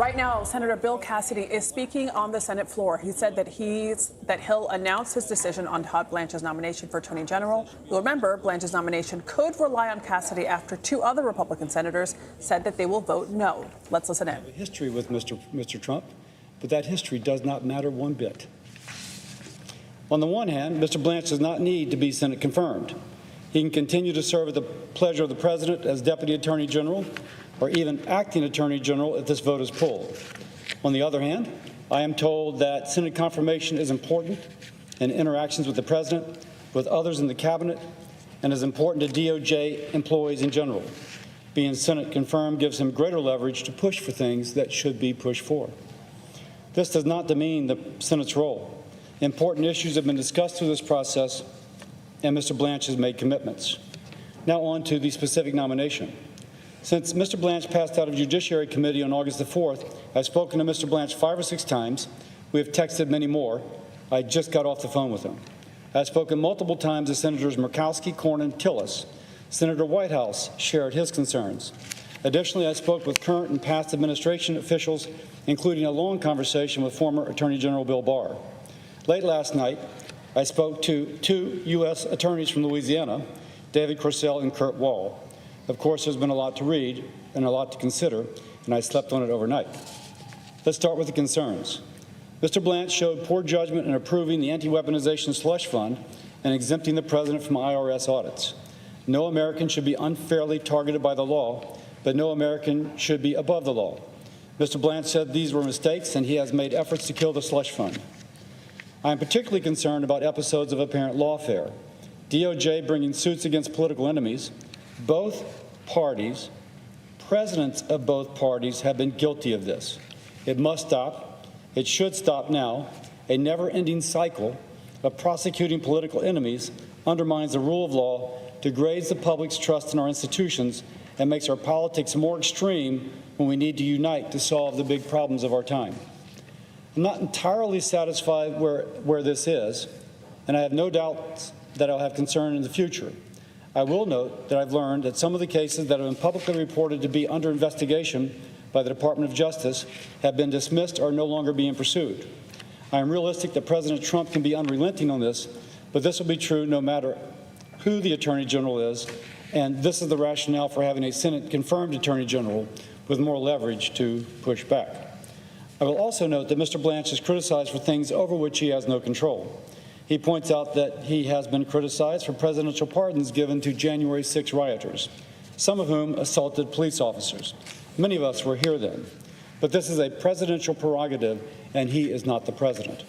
Right now, Senator Bill Cassidy is speaking on the Senate floor. He said that he'll announce his decision on Todd Blanche's nomination for Attorney General. You'll remember Blanche's nomination could rely on Cassidy after two other Republican senators said that they will vote no. Let's listen in. I have a history with Mr. Trump, but that history does not matter one bit. On the one hand, Mr. Blanche does not need to be Senate confirmed. He can continue to serve at the pleasure of the President as Deputy Attorney General or even Acting Attorney General if this vote is pulled. On the other hand, I am told that Senate confirmation is important in interactions with the President, with others in the Cabinet, and is important to DOJ employees in general. Being Senate confirmed gives him greater leverage to push for things that should be pushed for. This does not demean the Senate's role. Important issues have been discussed through this process, and Mr. Blanche has made commitments. Now on to the specific nomination. Since Mr. Blanche passed out of Judiciary Committee on August the 4th, I've spoken to Mr. Blanche 5 or 6 times. We have texted many more. I just got off the phone with him. I've spoken multiple times to Senators Murkowski, Cornyn, Tillis. Senator Whitehouse shared his concerns. Additionally, I spoke with current and past administration officials, including a long conversation with former Attorney General Bill Barr. Late last night, I spoke to 2 U.S. attorneys from Louisiana, David Corsell and Kurt Wall. Of course, there's been a lot to read and a lot to consider, and I slept on it overnight. Let's start with the concerns. Mr. Blanche showed poor judgment in approving the anti-weaponization slush fund and exempting the President from IRS audits. No American should be unfairly targeted by the law, but no American should be above the law. Mr. Blanche said these were mistakes, and he has made efforts to kill the slush fund. I am particularly concerned about episodes of apparent lawfare. DOJ bringing suits against political enemies. Both parties, presidents of both parties, have been guilty of this. It must stop. It should stop now. A never-ending cycle of prosecuting political enemies undermines the rule of law, degrades the public's trust in our institutions, and makes our politics more extreme when we need to unite to solve the big problems of our time. I'm not entirely satisfied where this is, and I have no doubts that I'll have concern in the future. I will note that I've learned that some of the cases that have been publicly reported to be under investigation by the Department of Justice have been dismissed or are no longer being pursued. I am realistic that President Trump can be unrelenting on this, but this will be true no matter who the Attorney General is, and this is the rationale for having a Senate-confirmed Attorney General with more leverage to push back. I will also note that Mr. Blanche is criticized for things over which he has no control. He points out that he has been criticized for presidential pardons given to January 6 rioters, some of whom assaulted police officers. Many of us were here then. But this is a presidential prerogative, and he is not the president.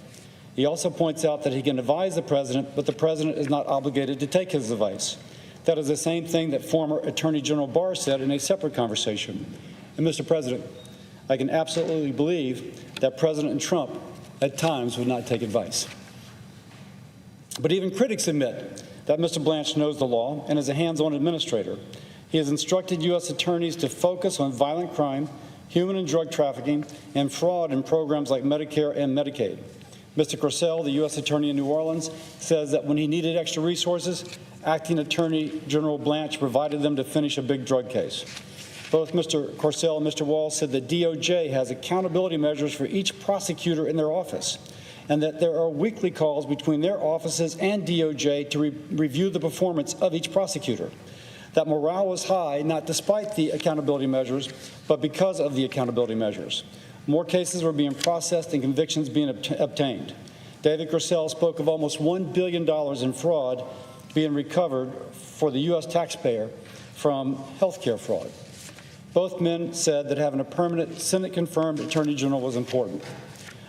He also points out that he can advise the president, but the president is not obligated to take his advice. That is the same thing that former Attorney General Barr said in a separate conversation. And Mr. President, I can absolutely believe that President Trump at times would not take advice. But even critics admit that Mr. Blanche knows the law and is a hands-on administrator. He has instructed U.S. attorneys to focus on violent crime, human and drug trafficking, and fraud in programs like Medicare and Medicaid. Mr. Corsell, the U.S. Attorney in New Orleans, says that when he needed extra resources, Acting Attorney General Blanche provided them to finish a big drug case. Both Mr. Corsell and Mr. Wall said that DOJ has accountability measures for each prosecutor in their office, and that there are weekly calls between their offices and DOJ to review the performance of each prosecutor. That morale was high, not despite the accountability measures, but because of the accountability measures. More cases were being processed and convictions being obtained. David Corsell spoke of almost $1 billion in fraud being recovered for the U.S. taxpayer from health care fraud. Both men said that having a permanent Senate-confirmed Attorney General was important.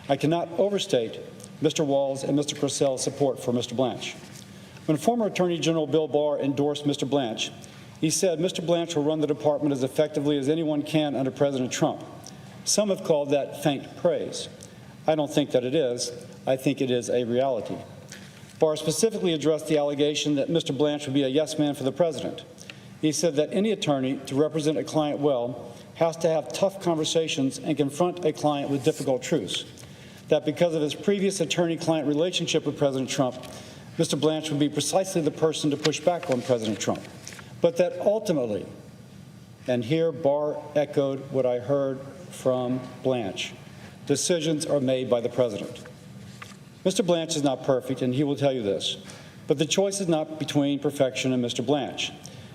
I cannot overstate Mr. Wall's and Mr. Corsell's support for Mr. Blanche. When former Attorney General Bill Barr endorsed Mr. Blanche, he said Mr. Blanche will run the department as effectively as anyone can under President Trump. Some have called that faint praise. I don't think that it is. I think it is a reality. Barr specifically addressed the allegation that Mr. Blanche would be a yes man for the president. He said that any attorney to represent a client well has to have tough conversations and confront a client with difficult truths. That because of his previous attorney-client relationship with President Trump, Mr. Blanche would be precisely the person to push back on President Trump. But that ultimately, and here Barr echoed what I heard from Blanche. Decisions are made by the president. Mr. Blanche is not perfect, and he will tell you this. But the choice is not between perfection and Mr. Blanche.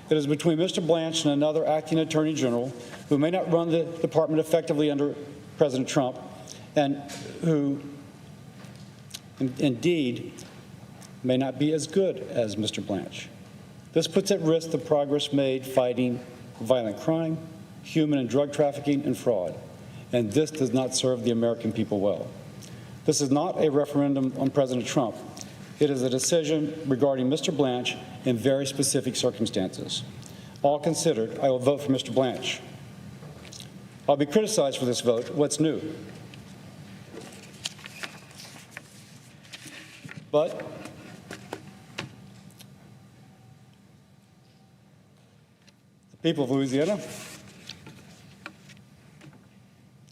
It is between Mr. Blanche and another acting attorney general who may not run the department effectively under President Trump and who indeed may not be as good as Mr. Blanche. This puts at risk the progress made fighting violent crime, human and drug trafficking, and fraud. And this does not serve the American people well. This is not a referendum on President Trump. It is a decision regarding Mr. Blanche in very specific circumstances. All considered, I will vote for Mr. Blanche. I'll be criticized for this vote. What's new? But the people of Louisiana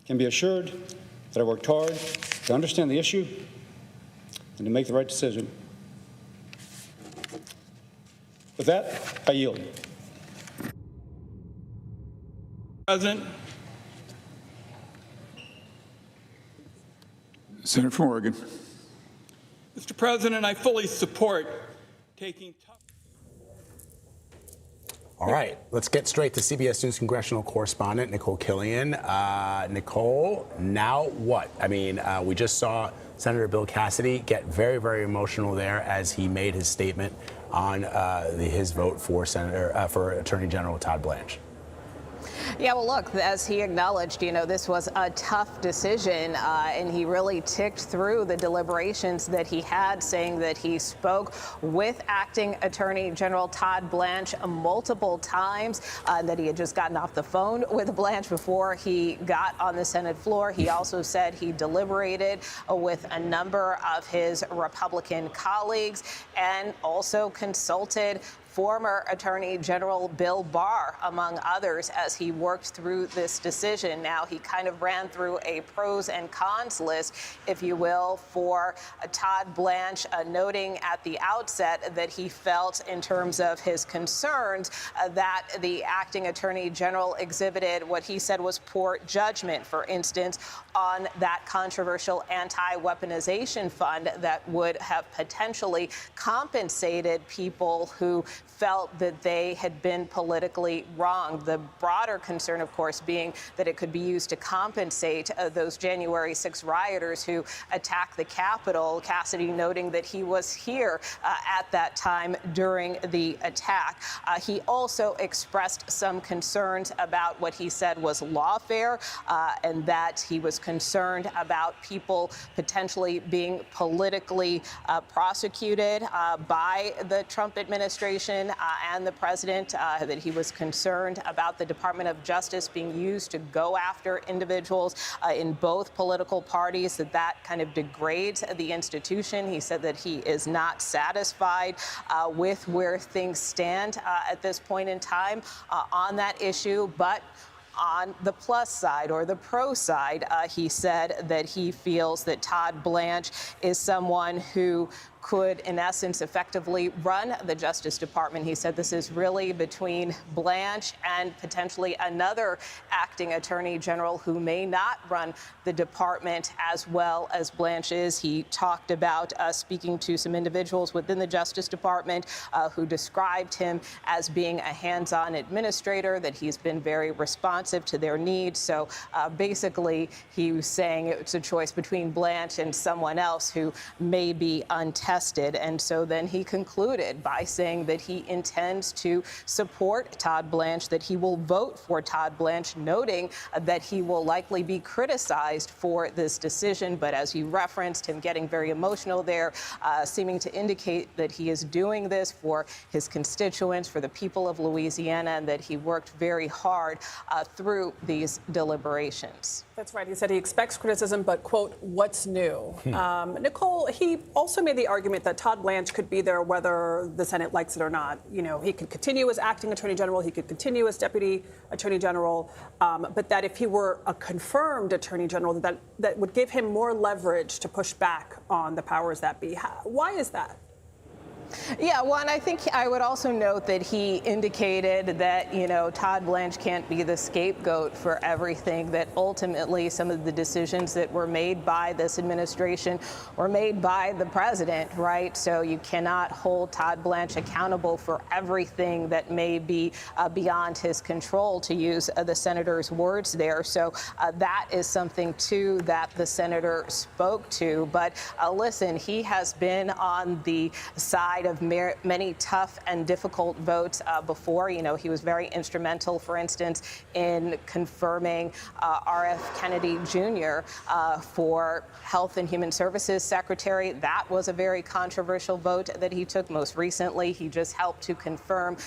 can be assured that I worked hard to understand the issue and to make the right decision. With that, I yield. President. Senator from Oregon. Mr. President, I fully support taking tough. All right, let's get straight to CBS News congressional correspondent Nikole Killion. Nikole, now what? I mean, we just saw Senator Bill Cassidy get very, very emotional there as he made his statement on his vote for Attorney General Todd Blanche. Yeah, well, look, as he acknowledged, this was a tough decision, and he really ticked through the deliberations that he had, saying that he spoke with Acting Attorney General Todd Blanche multiple times, that he had just gotten off the phone with Blanche before he got on the Senate floor. He also said he deliberated with a number of his Republican colleagues and also consulted former Attorney General Bill Barr, among others, as he worked through this decision. Now, he kind of ran through a pros and cons list, if you will, for Todd Blanche, noting at the outset that he felt, in terms of his concerns, that the acting Attorney General exhibited what he said was poor judgment, for instance, on that controversial anti-weaponization fund that would have potentially compensated people who felt that they had been politically wronged. The broader concern, of course, being that it could be used to compensate those January 6 rioters who attacked the Capitol. Cassidy noting that he was here at that time during the attack. He also expressed some concerns about what he said was lawfare, and that he was concerned about people potentially being politically prosecuted by the Trump administration and the president, that he was concerned about the Department of Justice being used to go after individuals in both political parties, that kind of degrades the institution. He said that he is not satisfied with where things stand at this point in time on that issue, but on the plus side, or the pro side, he said that he feels that Todd Blanche is someone who could, in essence, effectively run the Justice Department. He said this is really between Blanche and potentially another acting Attorney General who may not run the department as well as Blanche is. He talked about speaking to some individuals within the Justice Department who described him as being a hands-on administrator, that he's been very responsive to their needs. So basically, he was saying it's a choice between Blanche and someone else who may be untested. And so then he concluded by saying that he intends to support Todd Blanche, that he will vote for Todd Blanche, noting that he will likely be criticized for this decision. But as you referenced, him getting very emotional there, seeming to indicate that he is doing this for his constituents, for the people of Louisiana, and that he worked very hard through these deliberations. That's right. He said he expects criticism, but, quote, what's new? Nikole, he also made the argument that Todd Blanche could be there whether the Senate likes it or not. He could continue as acting Attorney General, he could continue as Deputy Attorney General, but that if he were a confirmed Attorney General, that would give him more leverage to push back on the powers that be. Why is that? Yeah, well, and I think I would also note that he indicated that, Todd Blanche can't be the scapegoat for everything, that ultimately some of the decisions that were made by this administration were made by the president, right? So you cannot hold Todd Blanche accountable for everything that may be beyond his control, to use the senator's words there. So that is something, too, that the senator spoke to. But listen, he has been on the side of many tough and difficult votes before. He was very instrumental, for instance, in confirming R.F. Kennedy Jr. For Health and Human Services Secretary. That was a very controversial vote that he took. Most recently, he just helped to confirm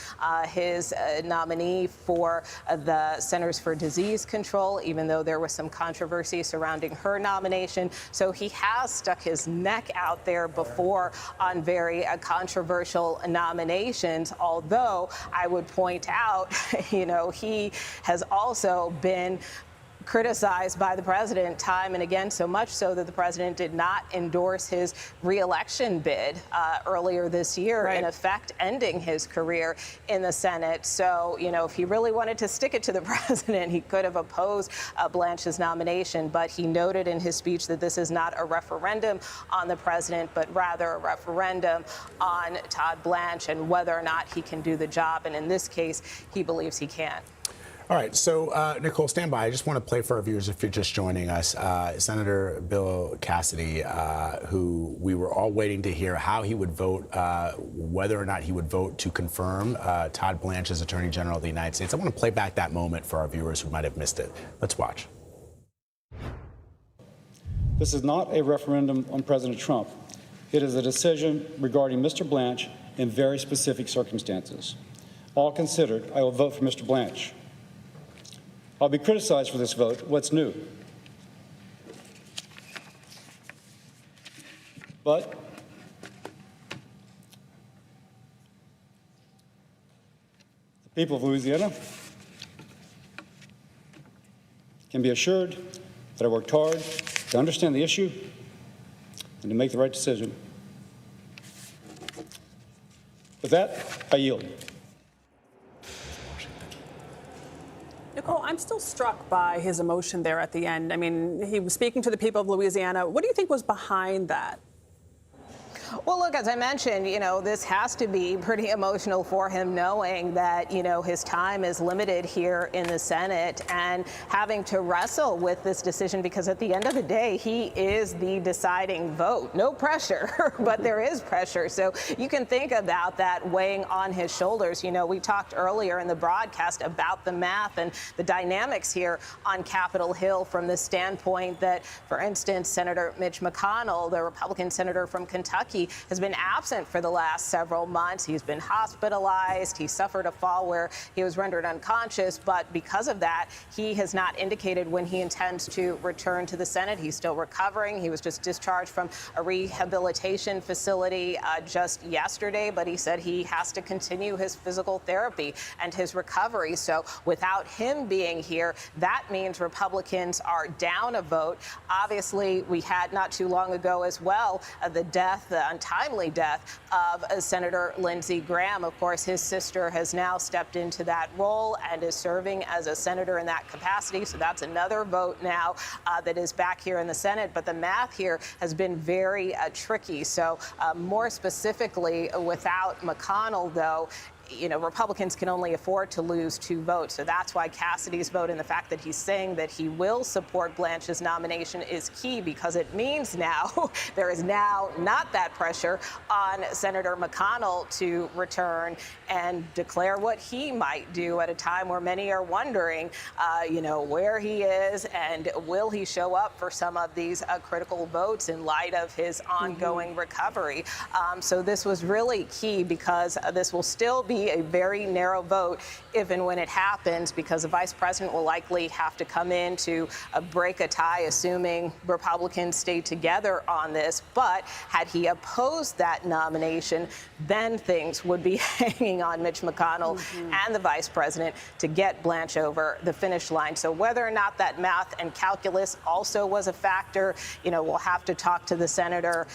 his nominee for the Centers for Disease Control, even though there was some controversy surrounding her nomination. So he has stuck his neck out there before on very controversial nominations, although I would point out, he has also been criticized by the president time and again, so much so that the president did not endorse his re-election bid earlier this year, in effect ending his career in the Senate. So, if he really wanted to stick it to the president, he could have opposed Blanche's nomination. But he noted in his speech that this is not a referendum on the president, but rather a referendum on Todd Blanche and whether or not he can do the job. And in this case, he believes he can. All right, so Nikole, stand by. I just want to play for our viewers, if you're just joining us, Senator Bill Cassidy, who we were all waiting to hear how he would vote, whether or not he would vote to confirm Todd Blanche as Attorney General of the United States. I want to play back that moment for our viewers who might have missed it. Let's watch. This is not a referendum on President Trump. It is a decision regarding Mr. Blanche in very specific circumstances. All considered, I will vote for Mr. Blanche. I'll be criticized for this vote. What's new? But the people of Louisiana can be assured that I worked hard to understand the issue and to make the right decision. With that, I yield. Nikole, I'm still struck by his emotion there at the end. I mean, he was speaking to the people of Louisiana. What do you think was behind that? Well, look, as I mentioned, this has to be pretty emotional for him, knowing that, his time is limited here in the Senate and having to wrestle with this decision, because at the end of the day, he is the deciding vote. No pressure, but there is pressure. So you can think about that weighing on his shoulders. We talked earlier in the broadcast about the math and the dynamics here on Capitol Hill from the standpoint that, for instance, Senator Mitch McConnell, the Republican senator from Kentucky, has been absent for the last several months. He's been hospitalized. He suffered a fall where he was rendered unconscious. But because of that, he has not indicated when he intends to return to the Senate. He's still recovering. He was just discharged from a rehabilitation facility just yesterday. But he said he has to continue his physical therapy and his recovery. So without him being here, that means Republicans are down a vote. Obviously, we had not too long ago as well the untimely death of Senator Lindsey Graham. Of course, his sister has now stepped into that role and is serving as a senator in that capacity. So that's another vote now that is back here in the Senate. But the math here has been very tricky. So more specifically, without McConnell, though, Republicans can only afford to lose 2 votes. So that's why Cassidy's vote and the fact that he's saying that he will support Blanche's nomination is key, because it means now there is now not that pressure on Senator McConnell to return and declare what he might do at a time where many are wondering, where he is and will he show up for some of these critical votes in light of his ongoing recovery. So this was really key, because this will still be be a very narrow vote if and when it happens, because the vice president will likely have to come in to break a tie, assuming Republicans stay together on this. But had he opposed that nomination, then things would be hanging on Mitch McConnell and the vice president to get Blanche over the finish line. So whether or not that math and calculus also was a factor, we'll have to talk to the senator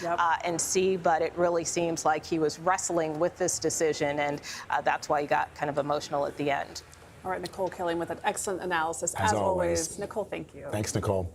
and see. But it really seems like he was wrestling with this decision, and that's why he got kind of emotional at the end. All right, Nikole Killion with an excellent analysis. As always, Nikole, thank you. Thanks, Nikole.